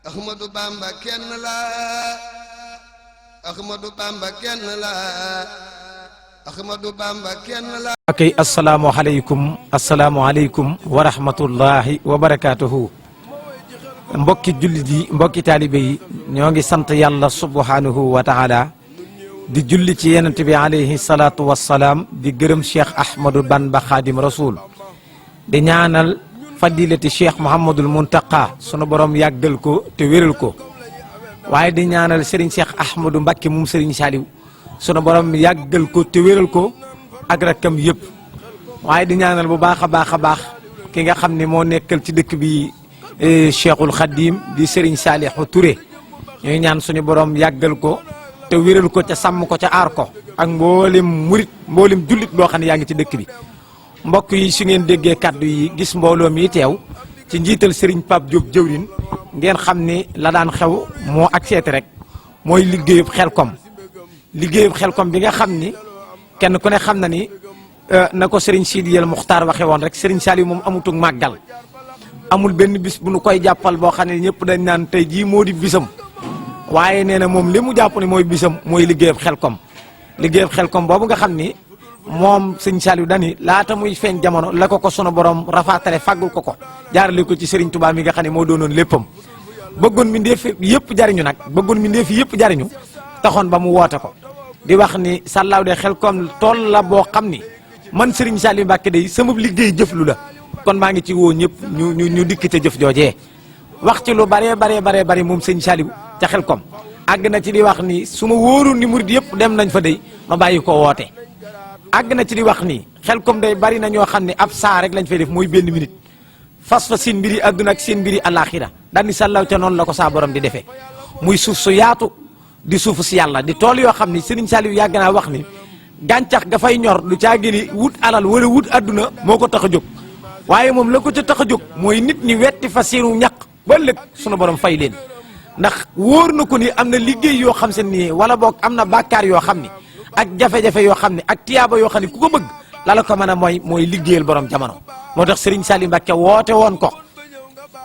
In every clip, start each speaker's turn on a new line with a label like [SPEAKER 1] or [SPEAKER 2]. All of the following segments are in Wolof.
[SPEAKER 1] Ahmadou Bamba kenn la Ahmadou Bamba kenn la Ahmadou Bamba kenn la.
[SPEAKER 2] akay asalaamualeykum wa rahmatullahi wa barakaatuhu. mbokki jullit yi mbokki taalibe yi ñoo ngi sant yàlla subhanahu wa taala di julli ci yonent bi alayhi salaatu wassalaam di gërëm Cheikh Ahmadou Bamba Khadim Rasoul di ñaanal fadilati Cheikh Mouhamadul Muntaqa sunu borom yàggal ko te wéral ko waaye di ñaanal Serigne Cheikh Ahmadou Mbacké moom Serigne Saliou sunu borom yàggal ko te wéral ko ak rakkam yëpp waaye di ñaanal bu baax a baax ki nga xam ne moo nekkal ci dëkk bi Cheikhul Khadim di Serigne Salihou Touré ñuy ñaan suñu borom yàggal ko te wéral ko ca sàmm ko ca aar ko ak mboolem murit mboolem jullit boo xam ne yaa ngi ci dëkk bi. mbokk yi su ngeen déggee kaddu yi gis mbooloo mi teew ci njiital Serigne Pape Diop jëwrin ngeen xam ni la daan xew moo ak seeti rek mooy liggéeyub Xelcom bi nga xam ni kenn ku ne xam na ni na ko Serigne Sidiyal Muxtaar waxe woon rek Serigne Saliou moom amutug màggal amul benn bis bu nu koy jàppal boo xam ne ñëpp dañ naan tey jii moo di bisam waaye nee na moom li mu jàpp ni mooy bisam mooy liggéeyub Xelcom boobu nga xam ni moom sëñ Saliou dani laata muy feeñ jamono la ko sunu borom rafaatale fàggul ko jaarale ko ci Serigne Touba mi nga xam ne moo doonoon léppam bëggoon mbindeef yëpp jariñu nag taxoon ba mu woote ko di wax ni sàllaaw de Xelcom tool la boo xam ni man Serigne Saliou Mbacké day sama liggéey jëflu la kon maa ngi ci woo ñëpp ñu dikk ca jëf joojee wax ci lu bare moom sëñ Saliou ca Xelcom àgg na ci di wax ni su ma wóorul ni murid yëpp dem nañ fa day ma bàyyi ko woote àgg na ci di wax ni Xelcom day bari na ñoo xam ne ab saa rek lañ fay def mooy benn minute fas fa seen mbiri àdduna ak seen mbiri àllaaxira daal ni sàllaaw ca noonu la ko saa borom di defee muy suuf su yaatu di suufu si yàlla di tool yoo xam ni Serigne Saliou yàgg naa wax ni gàncax ga fay ñor du caa gëni wut alal wala wut àdduna moo ko tax a jóg waaye moom la ko ca tax a jóg mooy nit ñi wetti fa seenu ñaq ba ëllëg sunu borom fay leen ndax wóor na ko ni am na liggéey yoo xam se ni wala boog am na bàkkaar yoo xam ni ak jafe-jafe yoo xam ne ak tiyaaba yoo xam ne ku ko bëgg la ko mën a mooy liggéeyal borom jamono moo tax Serigne Saliou Mbacké woote woon ko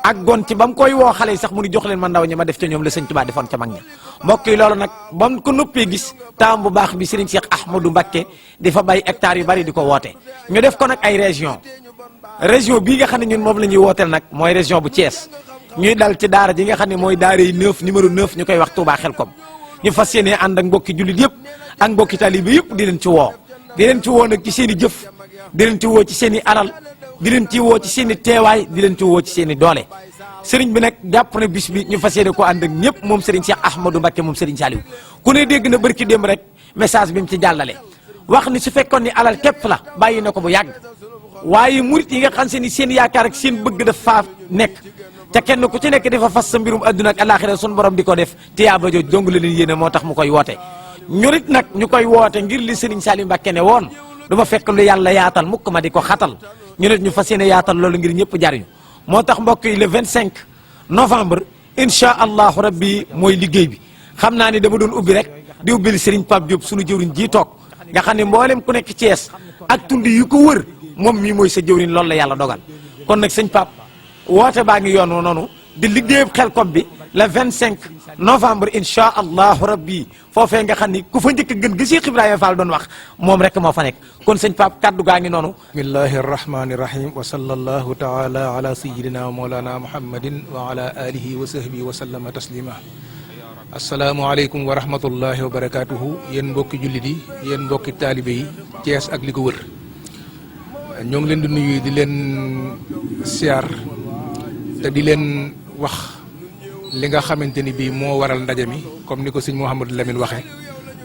[SPEAKER 2] ak gon ci ba mu koy woo xale yi sax mu ni jox leen ma ndaw ñi ma def ca ñoom la sëñ Tuubaa defoon ca mag ña mbokk yi loolu nag ba mu ko noppee gis taam bu baax bi Serigne Cheikh Ahmadou Mbacké di fa bay hectares yu bari di ko woote ñu def ko nag ay région bii nga xam ne ñun moom la ñuy wooteel nag mooy région bu Thiès ñuy dal ci daara ji nga xam ne mooy daara yi numéro 9 ñu koy wax Touba Xelcom ñu fas yéenee ànd ak mbokki jullit yëpp ak mbokki taalibe yëpp di leen ci woo nag ci seen i jëf di leen ci woo ci seen i alal di leen ci woo ci seen i teewaay di leen ci woo ci seen i doole sëriñ bi nag jàpp na bis bi ñu fas yéene ko ànd ak ñëpp moom Serigne Cheikh Ahmadou Mbacké moom Serigne Saliou ku ne dégg na barki démb rek message bi mu ci jàllale wax ni su fekkoon ni alal képp la bàyyi na ko bu yàgg waaye murit yi nga xam se ni seen yaakaar ak seen bëgg daf faa nekk te kenn ku ci nekk dafa fas sa mbirum adduna ak alaxira sun borom di ko def tiyaaba jooj dong la leen yéene moo tax mu koy woote ñurit nag ñu koy woote ngir li Serigne Saliou Mbacké ne woon du ma fekk lu yàlla yaatal mukk ma di ko xatal ñu nit ñu fas yéene yaatal loolu ngir ñëpp jariñu moo tax mbokk yi le 25 novembre incha allahu rabbi mooy liggéey bi xam naa ni dama doon ubbi rek di ubbil Serigne Pape Diop sunu jëwriñ ji toog nga xam ne mboolem ku nekk Thiès ak tund yu ko wër moom mii mooy sa jëwriñ loolu la yàlla dogal kon nag sëñ Pape woote baa ngi yoon noonu di liggéeyub Xelcom bi le 25 novembre incha allahu rabbi foofee nga xam ni ku fa njëkk gën gi Cheikh Ibrahima Fall doon wax moom rek moo fa nekk kon sëñ Pape kaddu gaa ngi noonu.
[SPEAKER 3] bismillahi arrahmani irrahim wa sallallahu taala ala sayidina wa mawlana muhammadin wa ala alihi wa sahbihi wa sallama taslima asalaamualeykum wa rahmatullahi wa barakatuhu yéen mbokki jullit yi yéen mbokki taalibe yi Thiès ak li ko wër ñoo ngi leen di nuyu di leen siyaar te di leen wax li nga xamante ni bii moo waral ndaje mi comme ni ko sëñ Mouhamadou Lamine waxe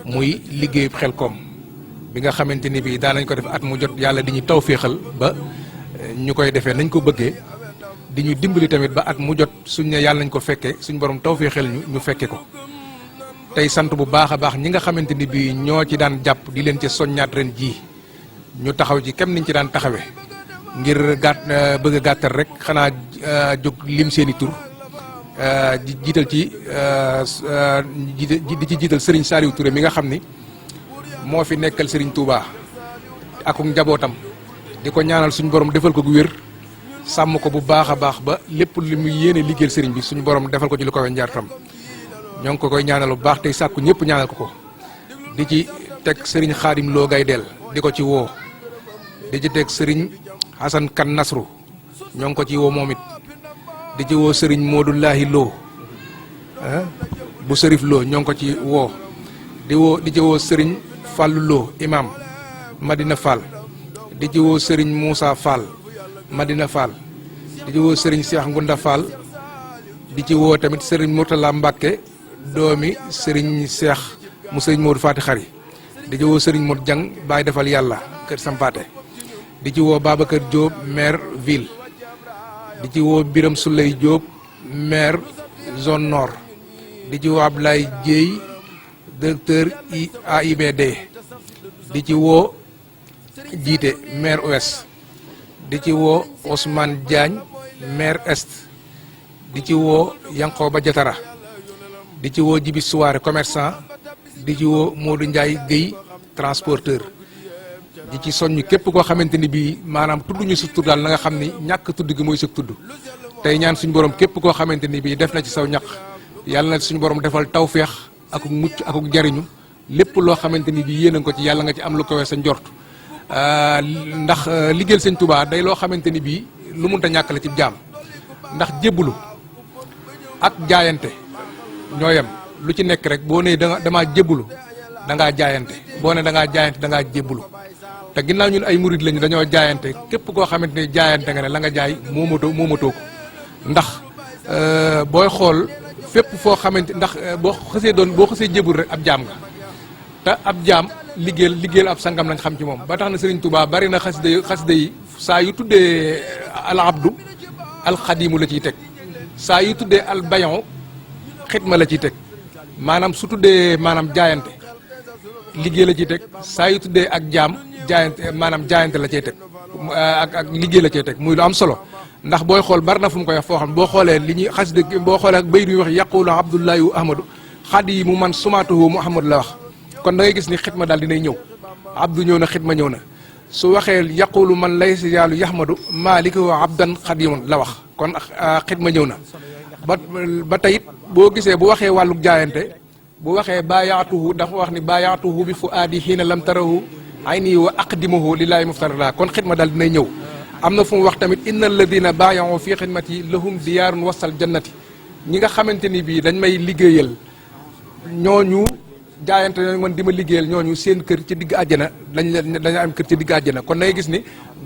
[SPEAKER 3] muy liggéeyub Xelcom bi nga xamante ni bii daan nañ ko def at mu jot yàlla di ñu tawféexal ba ñu koy defee nañ ko bëggee di ñu dimbali tamit ba at mu jot suñ ne yàlla nañ ko fekkee suñ borom tawféexal ñu fekke ko tey sant bu baax a baax ñi nga xamante ni bii ñoo ci daan jàpp di leen ci soññaat ren jii ñu taxaw ci kem niñ ci daan taxawee ngir bëgg a gàttal rek xanaa jóg lim seeni tur di jiital ci di ci jiital Serigne Saliou Touré mi nga xam ni moo fi nekkal Serigne Touba ak njabootam di ko ñaanal suñu borom defal ko gu wér sàmm ko bu baax a baax ba lépp li muy yéene liggéeyal sëriñ bi suñu borom defal ko ci lu ko njaartam ñoo ngi ko koy ñaanal bu baax tey sàkku ñëpp ñaanal ko di ci teg sëriñ Xaadim Lo Gaydel di ko ci woo di ci teg sëriñ Hasan Kan Nasru ñoo ngi ko ci woo moom it di ci woo sëriñ Moodullahi Lo bu sërif Lo ñoo ngi ko ci woo di ci woo sëriñ Fallu Lo imam Madina Fall di ci woo sëriñ Moussa Fall Madina Fall di ci woo sëriñ Cheikh Ngunda Fall di ci woo tamit sëriñ Mourtala Mbacke doomi sëriñ Cheikh mu sëriñ Modou Fati Xari di ci woo sëriñ Modou Jang Baye defal yàlla kër Sampaate di ci woo Babacar Diop maire ville di ci woo Biram Souley Diop maire zone nord di ci woo Abdoulaye Dieye directeur AIBD di ci woo jiite maire ouest di ci woo Ousmane Diagne maire est di ci woo Yankoba Diatara di ci woo Jibi Souare commerçant di ci woo Modou Ndiaye Guèye transporteur di ci soññ képp koo xamante ni bii maanaam tudd ñu sa tur daal na nga xam ni ñàkk tudd gi mooy sa tudd tey ñaan suñu borom képp koo xamante ni bii def na ci saw ñaq yàlla na suñu borom defal tawféex ak mucc ak jariñu lépp loo xamante ni bii yéene ko ci yàlla nga ci am lu ko wees sa njort ndax liggéeyal sëñ Touba day loo xamante ni bii lu munta ñàkk la ci jaam ndax jébbalu ak jaayante ñoo yem lu ci nekk rek boo nee damaa jébbalu da ngaa jaayante boo ne da ngaa jaayante da ngaa jébbalu te ginnaaw ñun ay murid lañu dañoo jaayante képp koo xamante ni jaayante nga ne la nga jaay moomatoo ko ndax booy xool fépp foo xamante ndax boo xësee jébul rek ab jaam nga te ab jaam liggéeyal ab sangam lañ xam ci moom ba tax na Serigne Touba bari na xasida yi saa yu tuddee al abdu al xadimu la ciy teg saa yu tuddee al bayon xidma la ciy teg maanaam su tuddee maanaam jaayante liggéey la ciy teg saa yu tuddee ak jaam jaayante maanaam jaayante la cay teg ak liggéey la cay teg muy lu am solo ndax booy xool bari na fu mu koy wax foo xam boo xoolee li ñuy xasida boo xoolee ak bayit yi wax yaqulu abdullahi ahmadu xadimu man sumaatuhu muhammadu la wax kon da ngay gis ni xidma daal dinay ñëw abdu ñëw na xidma ñëw na su waxee yaqulu man laysa yaalu yahmadu malikahu abdan xadimun la wax kon xidma ñëw na ba tey it boo gisee bu waxee wàllu jaayante bu waxee baayaatuhu dafa wax ni baayaatuhu bi fu aadi xiina lam tarahu ayni wa aqdimuhu lillahi muftarada kon xidma daal dinay ñëw am na fu mu wax tamit inna alladina baayahu fi xidmati lahum diyaarun wasal jannati ñi nga xamante ni bii dañ may liggéeyal ñooñu jaayante man di ma liggéeyal ñooñu seen kër ci digg àjjana dañu am kër ci digg àjjana kon da ngay gis ni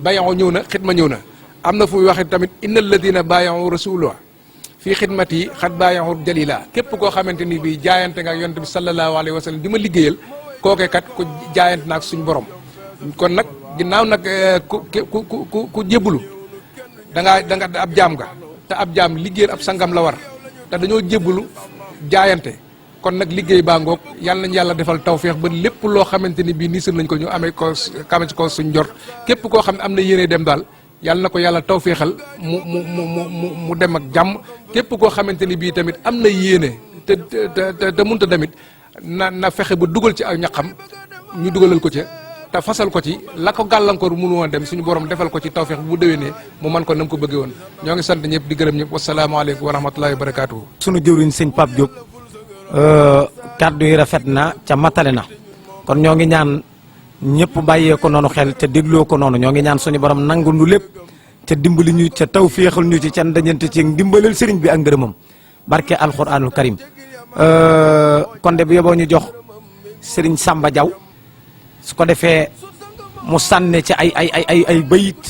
[SPEAKER 3] bayaxu ñëw na xidma ñëw na am na fu muy waxee tamit inna alladina baayaxu rasulullah fii xidmat yi xat baayaxu jalila képp koo xamante ni bii jaayante nga ak yonent bi sallallahu alayhi wa sallam di ma liggéeyal kookee kat ku jaayante naak suñ borom kon nag ginnaaw nag ku jébbalu da nga ab jaam nga te ab jaam liggéeyal ab sangam la war te dañoo jébbalu jaayante kon nag liggéey baa ngoog yàlla nañ yàlla defal tawféex ba lépp loo xamante ni bii nisir nañ ko ñu amee ko kamen ko suñ jort képp koo xam ne am na yéene dem daal yàlla na ko yàlla tawféexal mu dem ak jàmm képp koo xamante ni bii tamit am na yéene te munta tamit na fexe ba dugal ci ak ñaqam ñu dugalal ko ca te fasal ko ci la ko gàllankoor mënu woon dem suñu borom defal ko ci tawféex bu déwénee mu man ko nam ko bëggee woon ñoo ngi sant ñëpp di gërëm ñëpp wasalaamaaleykum wa rahmatullahi wa barakaatuhu.
[SPEAKER 2] sunu jëwriñ sëñ Pape Diop kàddu yi rafet na ca matale na kon ñoo ngi ñaan ñëpp bàyyee ko noonu xel te dégloo ko noonu ñoo ngi ñaan suñu borom nangu nu lépp ca dimbali ñu ca taw féexal ñu ci ca dañante ci dimbalal sëriñ bi ak ngërëmam barke alquranul karim kon de bu yeboo ñu jox sëriñ Samba Diaw su ko defee mu sànne ci ay bayit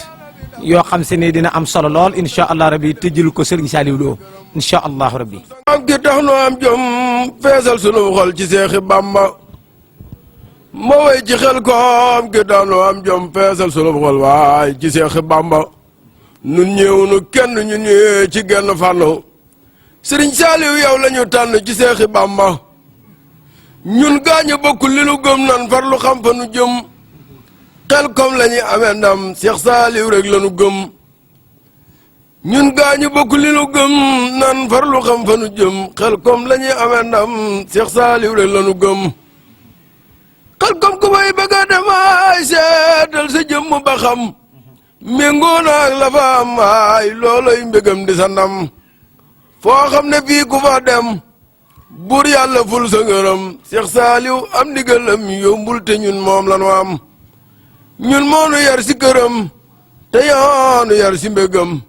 [SPEAKER 2] yoo xam se ne dina am solo lool incha allah rabbi tëjil ko sëriñ Saliou Lo incha allah rabbi
[SPEAKER 1] am gi tax nu am jom feesal sunu xol ci seexi Bamba ma way ci xel ko am gi tax nu am jom feesal sunu xol waay ci seexi Bamba nun ñëw nu kenn ñu ñëwee ci genn fànn sëriñ Saliou yow la ñu tànn ci seexi Bamba ñun gaañu bokkul li nu gëm nan far lu xam fa nu jëm xel kom la ñuy amee ndam Seex Saliou rek la nu gëm ñun gaañu bokkul li nu gëm nan far lu xam fa nu jëm xel kom la ñuy amee ndam Seex Saliou rek la nu gëm xel kom ku may bëgg a dem ay seetal sa jëmm ba xam méngoo na ak la fa am waay looloy mbégam di sa ndam foo xam ne fii ku fa dem buur yàlla ful sa ngërëm Cheikh Saliou am ndigalam yombul te ñun moom la nu am ñun moonu yar si këram te yoonu yar si mbégam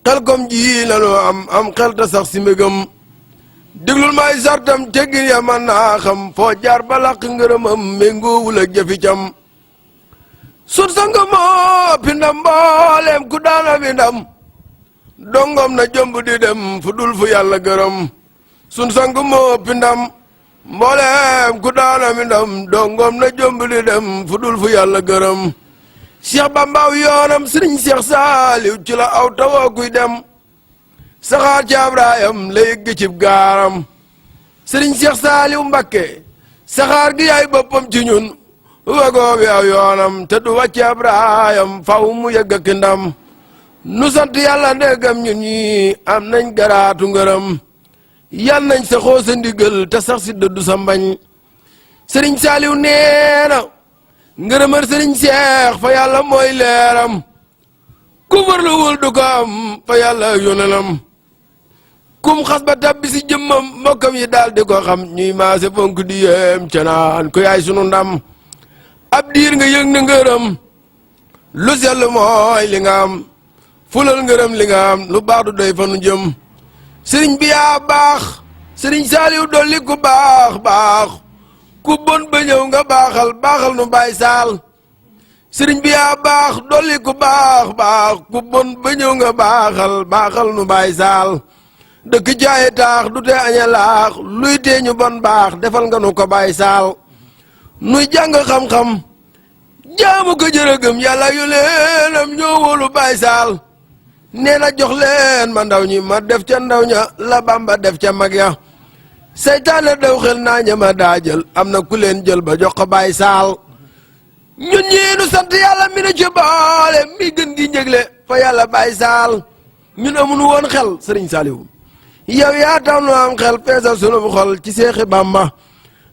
[SPEAKER 1] xel kom ji la nu am xel te sax si mbégam déglul may sartam teggin ya man naa xam foo jaar ba làq ngërëmam méngoowul ak jëfi cam sut sanga moo pindam mbooleem ku daana bi ndam dongom na jomb di dem fu dul fu yàlla gërëm sun sang moo pindam mbooleem ku daana bi ndam dongom na jomb di dem fu dul fu yàlla gërëm Cheikh Bamba yoonam Sëriñ Cheikh Saliou ci la aw tawoo kuy dem saxaar ci Ibrahim la yëgg cib gaaram Sëriñ Cheikh Saliou Mbakke saxaar gi yaay boppam ci ñun wagoo bi aw yoonam te du wàcc Ibrahim faw mu yëgg ak ndam nu sant yàlla ndegam ñun ñi am nañ garaatu ngërëm yal nañ sa xoo sa ndigal te sax si dëddu sa mbañ Sëriñ Saliou nee na ngërëmër Sëriñ Cheikh fa yàlla mooy leeram ku farluwul du ko am fa yàlla ak yonelam kum xas ba tabbi si jëmmam mbokkam yi daal di ko xam ñuy maase fonk di yéem ca naan ko yaay sunu ndam ab diir nga yëg na ngërëm lu sell mooy li nga am fulal ngërëm li nga am lu baax du doy fa nu jëm sëriñ bi yaa baax Sëriñ Saliou dolli ku baax ku bon ba ñëw nga baaxal nu Baay Saal sëriñ bi yaa baax dolli ku baax ku bon ba ñëw nga baaxal nu Baay Saal dëkk jaaye taax du tee aña laax luy tee ñu bon baax defal nga nu ko Baay Saal nuy jàng xam-xam jaamu ko jërëgëm yàlla yu leenam ñoo wóolu Baay Saal nee na jox leen ma ndaw ñi ma def ca ndaw ña la Bamba def ca mag ya seytaane daw xel naa ña ma daa jël am na ku leen jël ba jox ko Baay Saal ñun ñii nu sant yàlla mi nu ci boole mi gën gi njëgle fa yàlla Baay Saal ñun amuñu woon xel Sëriñ Saliou yow yaa tax nu am xel feesal sunu xol ci Seexi Bamba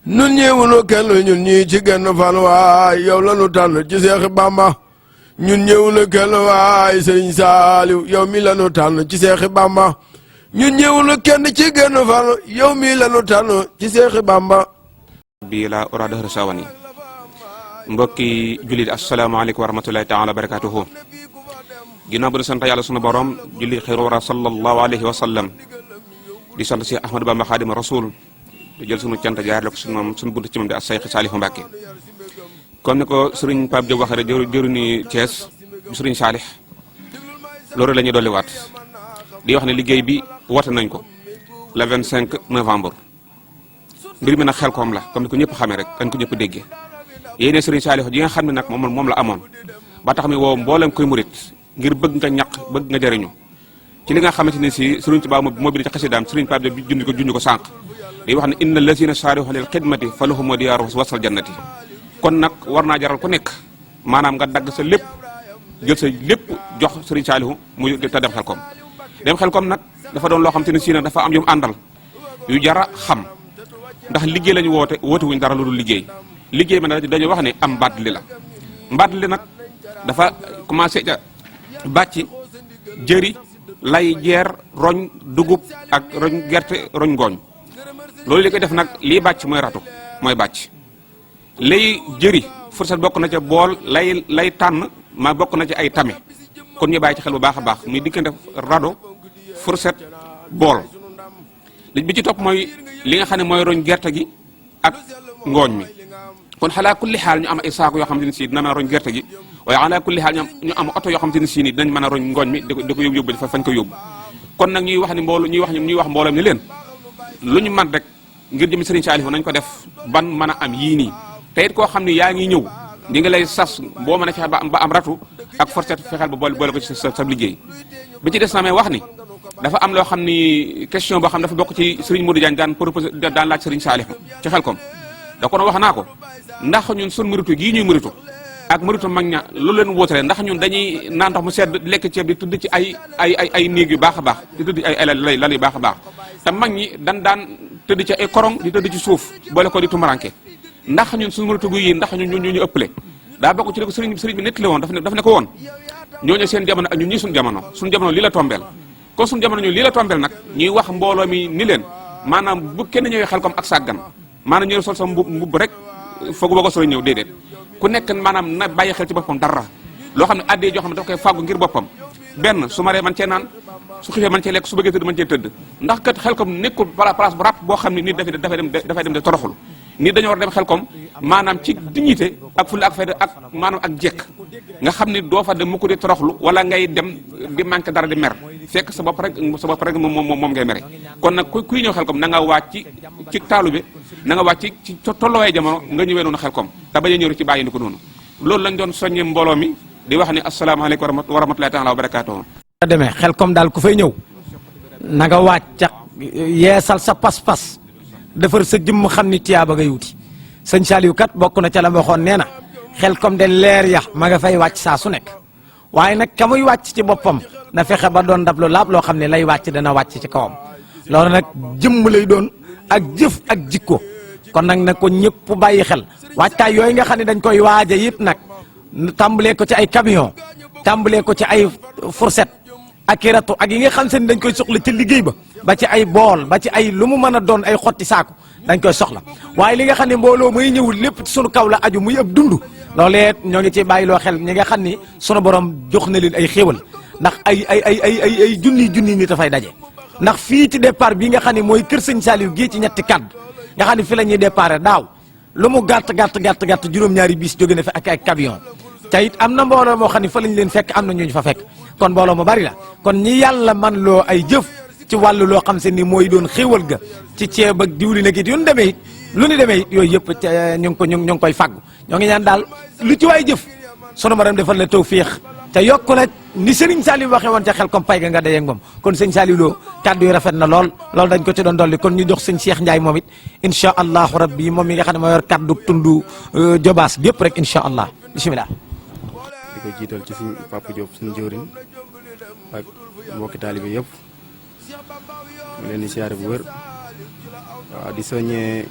[SPEAKER 1] nun ñëwunu kenn ñun ñii ci genn fan waay yow la nu tànn ci Seexi Bamba ñun ñëwunu kenn waay Sëriñ Saliou yow mi la nu tànn ci Seexi Bamba ñun ñëwunu kenn ci genn fan yow mi la nu tànn ci Seexi Bamba
[SPEAKER 4] bi la ora dahru sawani mbokki jullit asalaamaaleykum wa rahmatulahi taala wa barakatuhu ginnaaw bu ñu sant yàlla sunu borom julli xeeru wara sallallahu alayhi wa sallam di sant si Ahmadou Bamba Xaadimu Rasul di jël sunu cant jaarale ko sunu buntu ci moom di as Seex Saalihu Mbàkke comme ni ko sëriñ Pape Diop waxee rek jëruñu Thiès sëriñ Saalih loolu la ñuy dolliwaat di wax ne liggéey bi woote nañ ko le 25 novembre mbir mi nag Xelkom la comme ni ko ñëpp xamee rek dañ ko ñëpp déggee yéene sëriñ Saalih ji nga xam ne nag moom la amoon ba tax mi woo mboolem koy murit ngir bëgg nga ñaq bëgg nga jëriñu ci li nga xamante ne si sëriñ Tuubaa moo bind ci xasidaam sëriñ Pape Diop junj ko sànq di wax ne inna lazina saarihu lil xidmati fa lahum diyaaru wasal jannati kon nag war naa jaral ku nekk maanaam nga dagg sa lépp jël sa lépp jox sëriñ Saalihu muy te dem Xelkom nag dafa doon loo xam te ne si nag dafa am yu mu àndal yu jara xam ndax liggéey lañu woote wuñ dara lu dul liggéey ma nag dañoo wax ne am mbaat li la mbaat li nag dafa commencé ca bàcci jëri lay jeer roñ dugub ak roñ gerte roñ ngooñ loolu li koy def nag lii bàcc mooy ratu mooy bàcc lay jëri fourchette bokk na ca bool lay tànn ma bokk na ci ay tame kon ñu bàyyi ci xel bu baax a baax muy diggante rado fourchette bool li bi ci topp mooy li nga xam ne mooy roñ gerte gi ak ngooñ mi kon xalaa kulli xaal ñu am ay saako yoo xam te ne si dina mën a roñ gerte gi waaye xalaa kulli xaal ñu am oto yoo xam te ne si ni dinañ mën a roñ ngooñ mi di ko yóbbu fa fañ ko yóbbu kon nag ñuy wax mbooloo ni leen lu ñu man rek ngir jëm Sëriñ Saalihu nañ ko def ban mën a am yii nii te it koo xam ne yaa ngi ñëw ñi ngi lay sas boo mën a fexe ba am ratu ak fourchette fexeel ba boole ko ci sa liggéey bi ci des na may wax ni dafa am loo xam ni question boo xam dafa bokk ci Serigne Modou Diagne daan proposé daan laaj Serigne Saalihu ci Xelkom da ko wax naa ko ndax ñun sun muritu gii ñuy muritu ak muritu mag ña lu leen wóotale ndax ñun dañuy naan ndox mu sedd lekk ceeb di tudd ci ay néeg yu baax a baax di tudd ci ay lal yu baax a baax te mag ñi daan tëdd ci ay korong di tëdd ci suuf boole ko di tumaranke ndax ñun suñu muritu yi ndax ñun ñu ëppale daa bokk ci li ko sëriñ bi nettali woon daf ne ko woon ñooñu seen jamono ak ñun ñii suñu jamono lii la tombeel kon suñu jamono ñu lii la tombeel nag ñuy wax mbooloo mi ni leen maanaam bu kenn ñëwee Xelcom ak sàggan maanaam ñu sol sa mbubb rek foog boo ko solo ñëw déedéet ku nekk maanaam na bàyyi xel ci boppam dara loo xam ne addee joo xam ne dafa koy fàggu ngir boppam benn su maree man cee naan su xiifee man cee lekk su bëggee tëdd man cee tëdd ndax kat Xelcom nekkul place bu ràpp boo xam ne nit dafay dem de toroxul nit dañoo war dem Xelcom maanaam ci dignité ak fulla ak fayda ak maanaam ak jekk nga xam ni doo fa dem mu ko di toroxlu wala ngay dem di manqué dara di mer fekk sa bopp rek moom ngay mere kon nag kuy ñëw Xelcom na nga wàcc ci taalu bi na nga wàcc ci tolluwaay jamono nga ñëwee noonu Xelcom te bañ a ñëw ci bàyyi ni ko noonu loolu lañ doon soññee mbooloo mi di wax ni asalaamaaleykum wa rahmatulahi taala wa barakaatuhu
[SPEAKER 2] demee Xelcom daal ku fay ñëw na nga wàcc yeesal sa pas-pas defar sa jëmm xam ni tiyaaba ngay wuti sëñ Saliou kat bokk na ca la waxoon nee na Xelcom de leer ya ma nga fay wàcc saa su nekk waaye nag ka muy wàcc ci boppam na fexe ba doon ndab lu laab loo xam ne lay wàcc dana wàcc ci kawam loolu nag jëmm lay doon ak jëf ak jikko kon nag na ko ñëpp bàyyi xel waajtaay yooyu nga xam ne dañ koy waaja it nag tàmbalee ko ci ay camion tàmbalee ko ci ay fourchette ak i ratu ak yi nga xam se ni dañ koy soxla ci liggéey ba ci ay bool ba ci ay lu mu mën a doon ay xotti saako dañ koy soxla waaye li nga xam ne mbooloo muy ñëwul lépp ci sunu kaw la aju muy ab dund loolee ñoo ngi ci bàyyiloo xel ñi nga xam ni sunu borom jox na leen ay xéewal ndax ay junni nit dafay daje ndax fii ci départ bi nga xam ne mooy kër sëñ Saliou gii ci ñetti kàddu nga xam ne fi la ñuy départ daaw lu mu gàtt juróom-ñaari bis jóge na fi ak ay camion te it am na mbooloo moo xam ne fa lañ leen fekk am na ñu fa fekk kon mbooloo mu bari la kon ñi yàlla man loo ay jëf ci wàllu loo xam se ni mooy doon xéewal ga ci ceeb ak diwlin ak it yu ñu demee it lu ñu demee it yooyu yëpp ñu ngi koy fàggu ñoo ngi ñaan daal lu ci waay jëf sunu borom defal la tawfiix te yokk na ni Serigne Saliou waxee woon ca Xelcom pay ga nga dajeeg moom kon sëñ Saliou Lo kàddu yi rafet na lool dañ ko ci doon dolli kon ñu jox sëñ Cheikh Ndiaye moom it incha allahu rabbi moom mi nga xam ne moo yor kàddu tundu Jobaas gépp rek incha allah bisimilah.
[SPEAKER 5] di ko jiital ci suñu Papa Diop suñu jëwriñ ak mbokki taalibe yëpp mu leen di siyaare bu wér waaw di soññee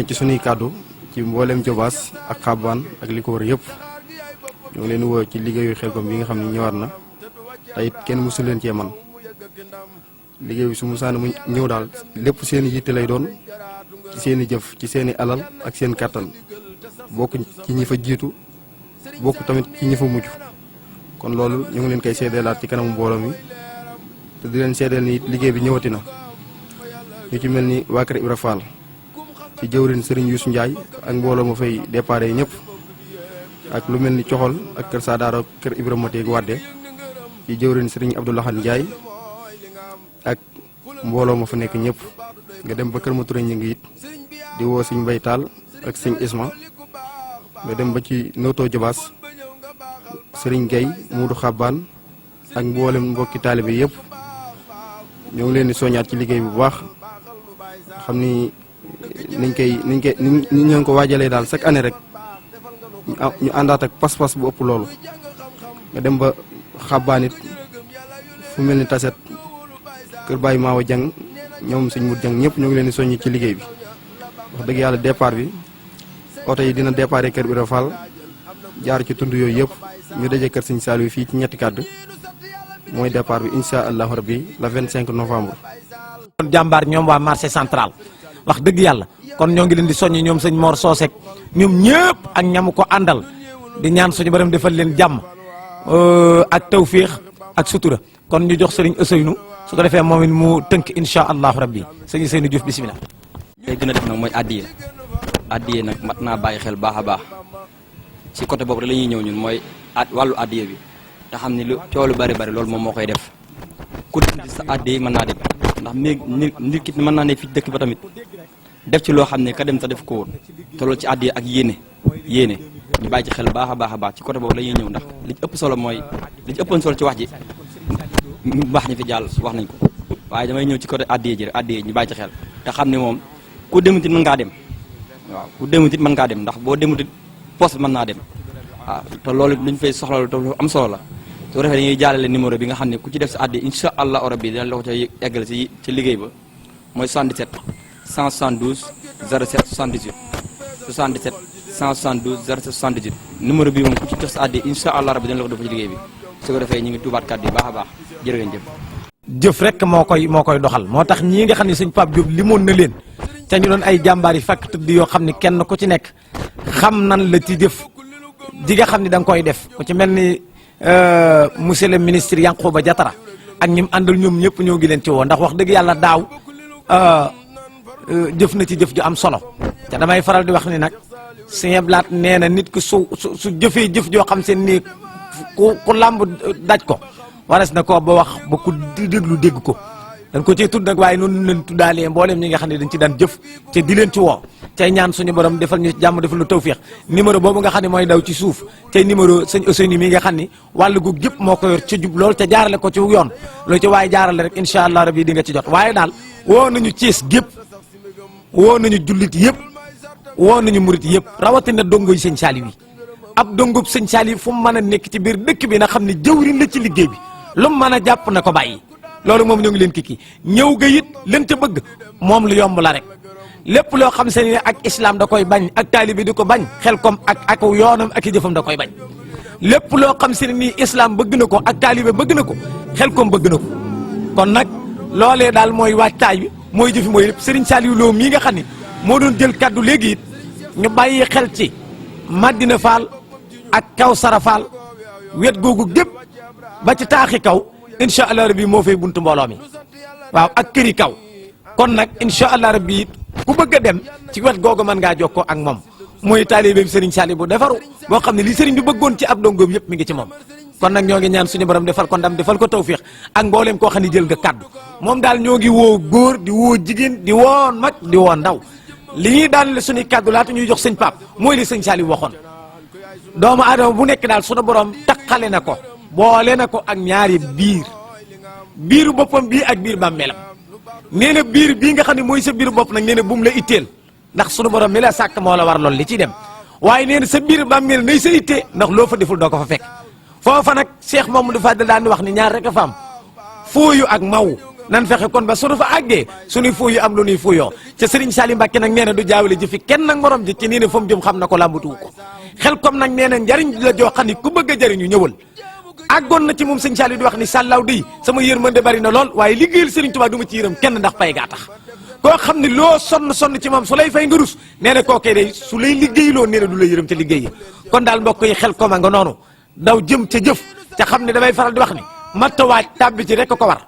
[SPEAKER 5] ci suñuy kàddu ci mboolem Jobaas ak Xabaan ak li ko wër yëpp ñoo ngi leen di woo ci liggéeyu Xelcom bi nga xam ne ñëwaat na te it kenn mësu leen cee man liggéey bi su musaana mu ñëw daal lépp seen i yitte lay doon ci seen i jëf ci seen i alal ak seen kàttan bokk ci ñi fa jiitu bokk tamit ci ñi fa mujj kon loolu ñu ngi leen koy seedeelaat ci kanamu mbooloo mi te di leen seedeel ni liggéey bi ñëwati na ñu ci mel ni waa kër Ibra Fall ci jëwrin Serigne Youssou Ndiaye ak mbooloo ma fay déparé ñëpp ak lu mel ni Coxol ak kër Saadaaro kër Ibra Mate ak Wadde ci jëwrin Serigne Abdoulahan Ndiaye ak mbooloo ma fa nekk ñëpp nga dem ba kër ma Touré ñu ngi it di woo Serigne Mbaye Tall ak Serigne Isma nga dem ba ci Noto Jobaas Serigne Gueye Muudu Xabbaan ak mboolem mbokki taalibe yëpp ñoo ngi leen di soññaat ci liggéey bu baax xam ni niñ ñoo ko waajalee daal chaque année rek ñu àndaat ak pas-pas bu ëpp loolu nga dem ba Xabbaan it fu mel ni Taset kër Baye Maawa Jang ñoom sëñ Mut Jang ñëpp ñoo ngi leen di soññ ci liggéey bi wax dëgg yàlla départ bi oto yi dina déparé kër Ibra Fall jaar ci tund yooyu yëpp ñu daje kër sëñ Saliou fii ci ñetti kàddu mooy départ bi incha allahu rabbi le 25 novembre.
[SPEAKER 2] kon jàmbaar ñoom waa marché central wax dëgg yàlla kon ñoo ngi leen di soññ ñoom sëñ Mor Soosek ñoom ñëpp ak ñamu ko àndal di ñaan suñu borom defal leen jàmm ak tawfiix ak sutura kon ñu jox sëriñ Ousseynou su ko defee moom it mu tënk incha allahu rabbi sëñ Ousseynou Diouf bisimilah.
[SPEAKER 6] tey gën a def nag mooy addiye nag mat naa bàyyi xel baax a baax ci côté boobu rek la ñuy ñëw ñun mooy wàllu addiye bi te xam ni lu coow lu bari loolu moom moo koy def ku dem ci sa addiye mën naa dem ndax nit ki mën naa ne fii dëkk ba tamit def ci loo xam ne ka dem sa def ko woon te loolu ci addiye ak yéene ñu bàyyi ci xel baax a baax ci côté boobu la ñuy ñëw ndax li ci ëpp solo mooy li ci ëppoon solo ci wax ji ñu baax ñi fi jàll wax nañ ko waaye damay ñëw ci côté addiye ji rek addiye ñu bàyyi ci xel te xam ne moom ku demutit mën ngaa dem waaw ku demutit mën ngaa dem ndax boo demutit poste bi mën naa dem waaw te loolu luñ fay soxla te lu am solo la su defee dañuy jàllale numéro bi nga xam ne ku ci def sa addi incha allah rabbi dina la ko ca eggale ci liggéey ba mooy 77 172 07 78 77 172 07 78 numéro bi moom ku ci jox sa addi incha allah rabbi dina la ko def ci liggéey bi su ko defee ñu ngi tuubaat kàddu yi baax a baax jërë ngeen jëf.
[SPEAKER 2] jëf rek moo koy doxal moo tax ñii nga xam ne sëñ Pape Diop limoon na leen te ñu doon ay jàmbaar yi fàkk tëdd yoo xam ne kenn ku ci nekk xam nan la ci jëf ji nga xam ne da nga koy def ku ci mel ni monsieur le ministre Yankhoba Diattara ak ñi mu àndal ñoom ñëpp ñoo ngi leen ci woo ndax wax dëgg yàlla daaw jëf na ci jëf ju am solo te damay faral di wax ni nag Sëñ Blaat nee na nit ku su jëfee jëf joo xam seen ni ku làmb daj ko waras na ko ba wax ba ku déglu dégg ko dañ ko cee tudd nag waaye noonu leen tuddaalee mboolem ñi nga xam ne dañ ci daan jëf te di leen ci woo tey ñaan suñu borom defal ñu jàmm defal lu tawféex numéro boobu nga xam ne mooy daw ci suuf tey numéro sëñ Ousseynou mi nga xam ni wàllu gu gépp moo ko yor ca jub lool te jaarale ko ci yoon loolu ci waaye jaarale rek incha allah rabi di nga ci jot waaye daal woo nañu Cees gépp woo nañu jullit yëpp woo nañu murit yëpp rawatina dongo yi sëñ Saliou yi ab dongob sëñ Saliou fu mu mën a nekk ci biir dëkk bi na xam ne jëwriñ la ci liggéey bi lu mu mën a jàpp na ko bàyyi loolu moom ñoo ngi leen kii ñëw ga it leen ca bëgg moom lu yomb la rek lépp loo xam se ne ak islam da koy bañ ak taalibi di ko bañ xel kom ak yoonam ak i jëfam da koy bañ lépp loo xam se ne nii islam bëgg na ko ak taalibe bëgg na ko xel kom bëgg na ko kon nag loolee daal mooy waajtaay bi mooy jëfi mooy lépp Serigne Saliou Lo mii nga xam ne moo doon jël kaddu léegi it ñu bàyyi xel ci Madina Fall ak Kawsara Fall wet googu gépp ba ci taaxi kaw incha allah rabbi moo fay buntu mbooloo mi waaw ak këri kaw kon nag incha allah rabbi it ku bëgg a dem ci wet googu mën ngaa jokkoo ak moom mooy taalibeem Serigne Saliou bu defaru boo xam ne li Serigne bi bëggoon ci ab dongoom yëpp mi ngi ci moom kon nag ñoo ngi ñaan suñu borom defal ko ndam defal ko tawfiix ak mbooleem koo xam ne jël nga kaddu moom daal ñoo ngi woo góor di woo jigéen di woo mag di woo ndaw li ñuy daan le suñuy kaddu laata ñuy jox sëñ Pape mooy li sëñ Saliou waxoon doomu aadama bu nekk daal suñu borom takkale na ko boole na ko ak ñaari biiru boppam bii ak biir bàmmeelam nee na biir bii nga xam ne mooy sa biiru bopp nag nee na bu mu la itteel ndax sunu borom mi la sàkk moo la war lool li ci dem waaye nee na sa biir bàmmeel nay sa ittee ndax loo fa deful doo ko fa fekk foofa nag Cheikh Mamadou Fadel daan di wax ni ñaar rek a fa am fooyu ak maw nan fexe kon ba sunu fa àggee sunuy fooyu am lu nuy fooyoo ca Serigne Saliou Mbacké nag nee na du jaawale jëfi kenn nag morom ji ci nee na fa mu jëm xam na ko làmbatuwu ko xel comme nag nee na njariñ la joo xam ne ku bëgg a jariñu ñëwal àggoon na ci moom sëñ Saliou di wax ni sàllaaw dey sama yërmande bari na lool waaye liggéeyal Serigne Touba du ma ci yërëm kenn ndax pay gaa tax koo xam ne loo sonn ci moom su lay fay nga rus nee na kookee day su lay liggéeyloo nee na du la yërëm ca liggéey yi kon daal mbokk yi xel koma nga noonu daw jëm ca jëf te xam ne damay faral di wax ni mattawaaj tàbbi ci rek ko war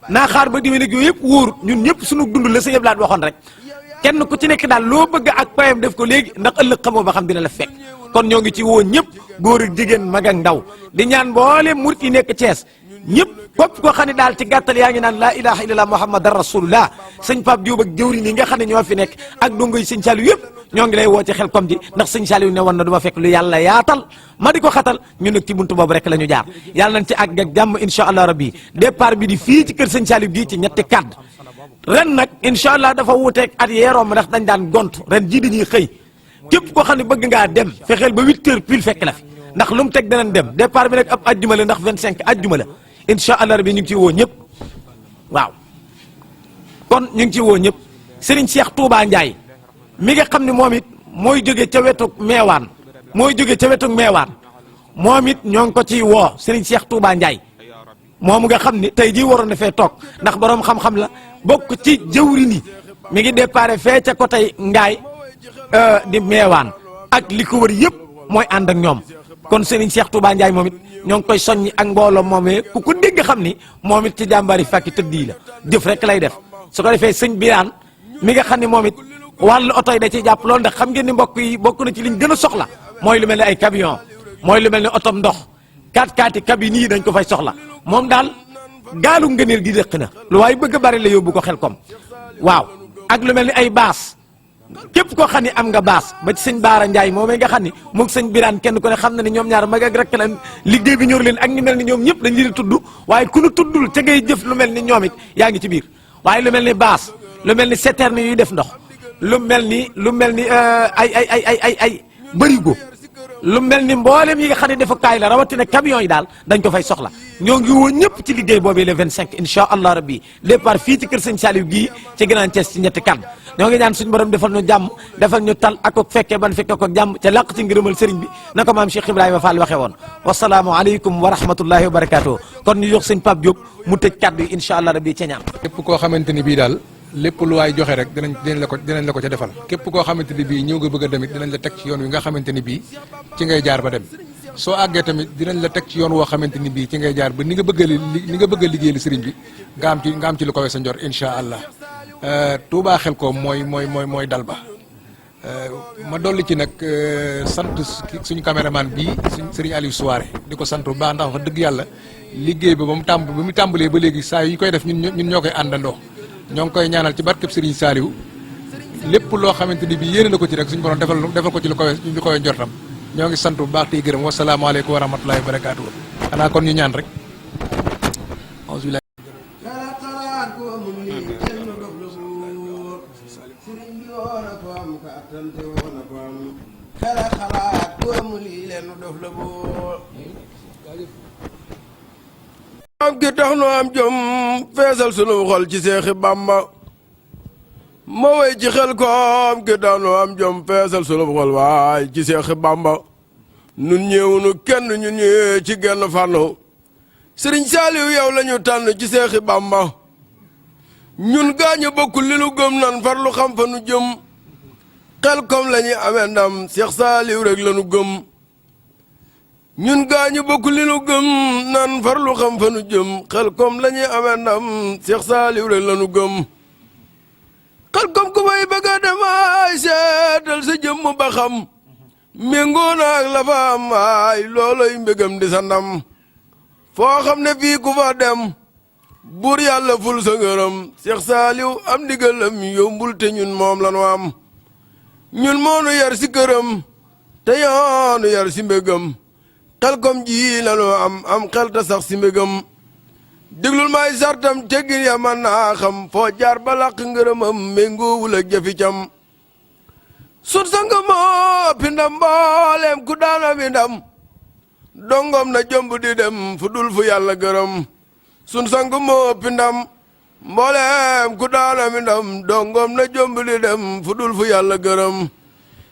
[SPEAKER 2] naa xaar ba diwén ak yooyu yëpp wóorut ñun ñëpp suñu dund la sëñ Ablaat waxoon rek kenn ku ci nekk daal loo bëgg ak payam def ko léegi ndax ëllëg xamoo ba xam dina la fekk kon ñoo ngi ci woo ñëpp góor ak jigéen mag ak ndaw di ñaan mboolem murit yi nekk Thiès ñëpp képp koo xam ne daal ci gàttal yaa ngi naan laa ilaha illallah muhammadan rasulullah sëñ Pape Diop ak jëwriñ yi nga xam ne ñoo fi nekk ak dongo yi sëñ Saliou yëpp ñoo ngi lay woo ci xel comme ji ndax sëñ Saliou ne woon na du ma fekk lu yàlla yaatal ma di ko xatal ñu nag ci buntu boobu rek la ñu jaar yàlla nañ ci àgg ak jàmm incha allah rabbi départ bi di fii ci kër sëñ Saliou gii ci ñetti kàdd ren nag incha allah dafa wuuteeg at yeeroom ndax dañ daan gont ren jii dañuy xëy képp koo xam ne bëgg ngaa dem fexeel ba 8 heures pile fekk la fi ndax lu mu teg danañ dem départ bi nag ab ajjuma la ndax 25 ajjuma la incha allah rabbi ñu ngi ciy woo ñëpp waaw kon ñu ngi ciy woo ñëpp Serigne Cheikh Touba Ndiaye mi nga xam ne moom it mooy jóge ca wetu meewaan moom it ñoo ngi ko ciy woo Serigne Cheikh Touba Ndiaye moom nga xam ni tey jii waroon na fee toog ndax borom xam-xam la bokk ci jëwriñ yi mi ngi déparé fee ca côté Ngaay di meewaan ak li ko wër yëpp mooy ànd ak ñoom kon Serigne Cheikh Touba Ndiaye moom it ñoo ngi koy soññi ak mbooloo moomee ku ko dégg xam ni moom it ci jàmbaari fàkki tëdd yi la jëf rek lay def su ko defee sëñ Birane mi nga xam ne moom it wàllu oto yi da ciy jàpp loolu ndax xam ngeen ni mbokk yi bokk na ci liñ gën a soxla mooy lu mel ne ay camion mooy lu mel ne otom ndox 4x4 yi cabine yi dañ ko fay soxla moom daal gaalu ngëneel gi dëkk na lu waaye bëgg a bari la yóbbu ko xel kom waaw ak lu mel ni ay baas képp koo xam ne am nga baas ba ci sëñ Baara Ndiaye moom nga xam ne moom sëñ Birane kenn ku ne xam na ne ñoom ñaar mag ak rek la liggéey bi ñor leen ak ñu mel ni ñoom ñëpp dañ leen tudd waaye ku nu tuddul te ngay jëf lu mel ni ñoom it yaa ngi ci biir waaye lu mel ni baas lu mel ni citerne yuy def ndox lu mel ni ay bërigo lu mel ni mboolem yi nga xam ne dafa kaay la rawatina camion yi daal dañ ko fay soxla ñoo ngi woo ñëpp ci liggéey boobee le 25 incha allah rabbi départ fii ci kër sëñ Saliou gii ci Grand Thiès ci ñetti kan ñoo ngi ñaan suñu borom defal ñu jàmm defal ñu tal ak fekkee ban fekkee ko jàmm te làq ci ngërëmal sëriñ bi na ko maam Cheikh Ibrahima Fall waxee woon wasalaamu aleykum wa rahmatullahi wa barakatuh kon ñu jox sëñ Pape Diop mu tëj kaddu yi incha allah rabbi ca ñaan
[SPEAKER 3] képp koo xamante ni bii daal lépp lu waay joxe rek dinañ la ko ca defal képp koo xamante ni bii ñëw nga bëgg a demit dinañ la teg ci yoon wi nga xamante ni bii ci ngay jaar ba dem soo àggee tamit dinañ la teg ci yoon woo xamante ni bii ci ngay jaar ba ni nga bëgg a liggéey li sëriñ bi nga am ci lu ko we sa njor incha allah Touba Xelkom mooy dal ba ma dolli ci nag sant suñu caméraman bii suñ sëriñ Aliou Souaré di ko sant bu baax ndax wax dëgg yàlla liggéey ba mu tàmbalee ba léegi saa yi koy def ñun ñoo koy àndandoo ñoo ngi koy ñaanal ci barkeb Serigne Saliou lépp loo xamante ni bii yéene na ko ci rek suñu borom defal ko ci lu koy njortam ñoo ngi sant bu baax tey gërëm wasalaamaaleykum wa rahmatulahi wa barakaatu. xanaa kon ñu ñaan rek.
[SPEAKER 1] am ki tax nu am jom feesal sunu xol ci Seexi Bamba ma way ci Xelkom ki tax nu am jom feesal sunu xol waay ci Seexi Bamba nun ñëwunu kenn ñun ñëwee ci genn fànnu Sëriñ Saaliw yow la ñu tànn ci Seexi Bamba ñun gaañu bokkul li nu gëm nan farlu xam fa nu jëm Xelkom la ñuy amee ndam Seex Saaliw rek la nu gëm ñun gaañu bokk li nu gëm nan farlu xam fa nu jëm Xelkom la ñuy amee ndam Seex Saaliw rek la nu gëm Xelkom ku fay bëgg a dem ay seetal sa jëmm ba xam méngoo na ak la fa am ay looloy mbégam di sa ndam foo xam ne fii ku fa dem buur yàlla ful sa ngërëm Seex Saaliw am ndigalam yombul te ñun moom la nu am ñun moonu yar si këram te yoonu yar si mbégam Xelkom ji la nu am xel ta sax si mbégam déglul may sartam teggin ya man naa xam foo jaar ba làq ngërëmam méngoowul ak jëfi cam sut sang moo pindam mbooleem ku daana mi ndam dongom na jomb di dem fu dul fu yàlla gërëm sun sang moo pindam mbooleem ku daana mi ndam dongom na jomb di dem fu dul fu yàlla gërëm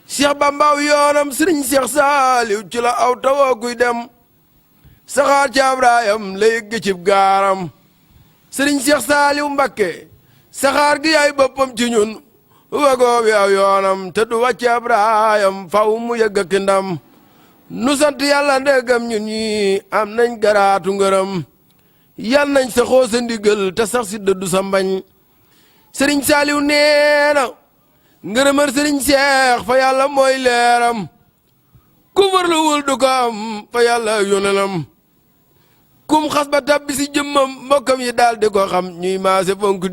[SPEAKER 1] Cheikh Bambaaw yoonam Sëriñ Seex Saaliw ci la aw tawoo kuy dem saxaar caabraayam la yëgg cib gaaram Sëriñ Seex Saaliw Mbakke saxaar gi yaay boppam ci ñun wagoo bi aw yoonam te du wàcc abraayam faw mu yëgg ki ndam nu sant yàlla ndegam ñun ñi am nañ garaatu ngërëm yal nañ sa xoo sa ndigal te sax si dëddu sa mbañ Sëriñ Saaliw nee na ngërëmër Sëriñ Seex fa yàlla mooy leeram ku farluwul du ko am fa yàlla yónnenam kum xas ba tabbi si jëmmam mbokkam yi daal di ko xam ñuy maase fonk